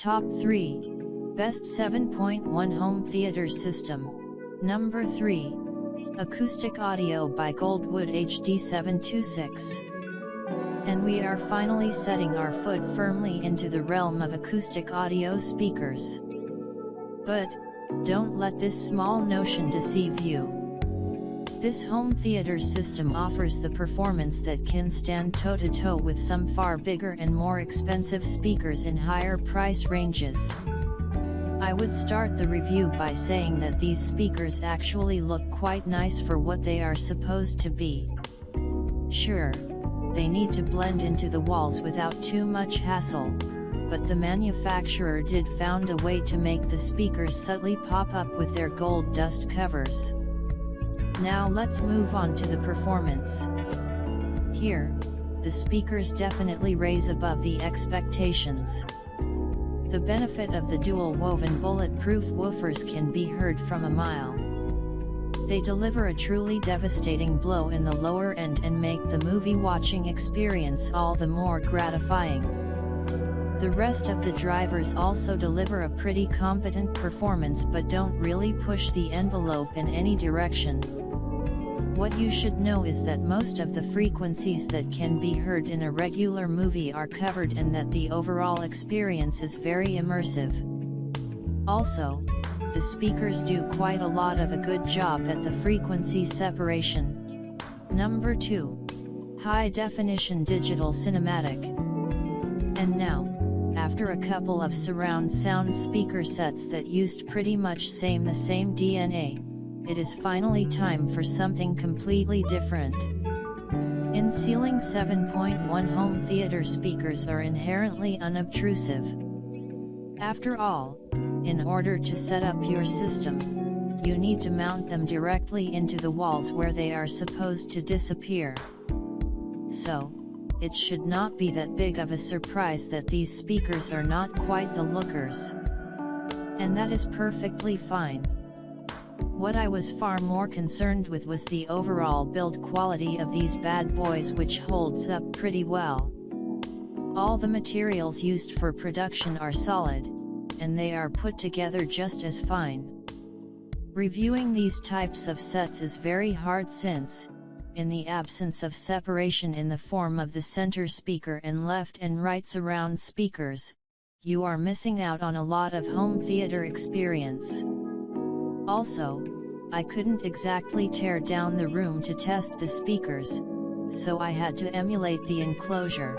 Top 3. Best 7.1 Home Theater System. Number 3. Acoustic Audio by Goldwood HD726. And we are finally setting our foot firmly into the realm of acoustic audio speakers. But, don't let this small notion deceive you. This home theater system offers the performance that can stand toe-to-toe with some far bigger and more expensive speakers in higher price ranges. I would start the review by saying that these speakers actually look quite nice for what they are supposed to be. Sure, they need to blend into the walls without too much hassle, but the manufacturer did found a way to make the speakers subtly pop up with their gold dust covers. Now let's move on to the performance. Here, the speakers definitely raise above the expectations. The benefit of the dual woven bulletproof woofers can be heard from a mile. They deliver a truly devastating blow in the lower end and make the movie watching experience all the more gratifying. The rest of the drivers also deliver a pretty competent performance but don't really push the envelope in any direction. What you should know is that most of the frequencies that can be heard in a regular movie are covered and that the overall experience is very immersive. Also, the speakers do quite a lot of a good job at the frequency separation. Number 2. High Definition Digital Cinematic. And now, after a couple of surround sound speaker sets that used pretty much the same DNA, it is finally time for something completely different. In ceiling 7.1 home theater speakers are inherently unobtrusive. After all, in order to set up your system, you need to mount them directly into the walls where they are supposed to disappear. So, it should not be that big of a surprise that these speakers are not quite the lookers. And that is perfectly fine. What I was far more concerned with was the overall build quality of these bad boys, which holds up pretty well. All the materials used for production are solid, and they are put together just as fine. Reviewing these types of sets is very hard since, in the absence of separation in the form of the center speaker and left and right surround speakers, you are missing out on a lot of home theater experience. Also, I couldn't exactly tear down the room to test the speakers, so I had to emulate the enclosure.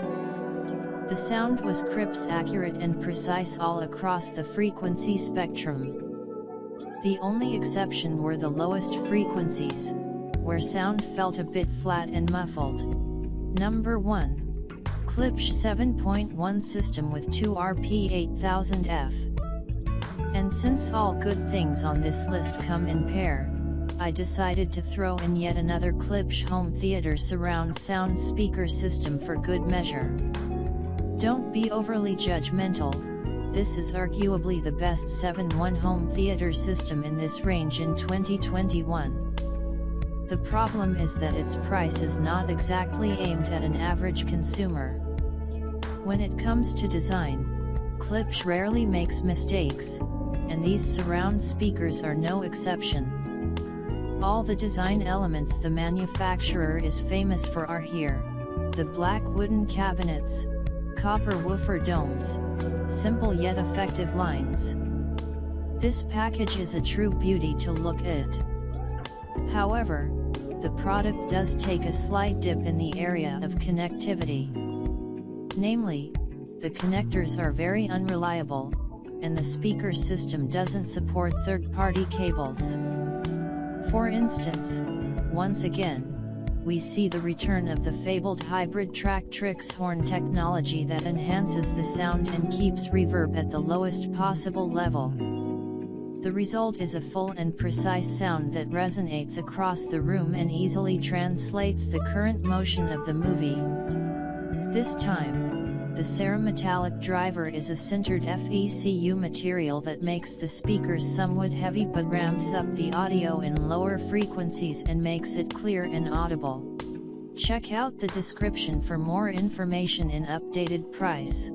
The sound was crisp, accurate and precise all across the frequency spectrum. The only exception were the lowest frequencies, where sound felt a bit flat and muffled. Number 1. Klipsch 7.1 System with 2RP8000F. And since all good things on this list come in pair, I decided to throw in yet another Klipsch home theater surround sound speaker system for good measure. Don't be overly judgmental, this is arguably the best 7.1 home theater system in this range in 2021. The problem is that its price is not exactly aimed at an average consumer. When it comes to design, Klipsch rarely makes mistakes, and these surround speakers are no exception. All the design elements the manufacturer is famous for are here: the black wooden cabinets, copper woofer domes, simple yet effective lines. This package is a true beauty to look at. However, the product does take a slight dip in the area of connectivity. Namely, the connectors are very unreliable, and the speaker system doesn't support third-party cables. For instance, once again, we see the return of the fabled hybrid Tractrix horn technology that enhances the sound and keeps reverb at the lowest possible level. The result is a full and precise sound that resonates across the room and easily translates the current motion of the movie. This time, the cerametallic driver is a sintered FECU material that makes the speakers somewhat heavy but ramps up the audio in lower frequencies and makes it clear and audible. Check out the description for more information and updated price.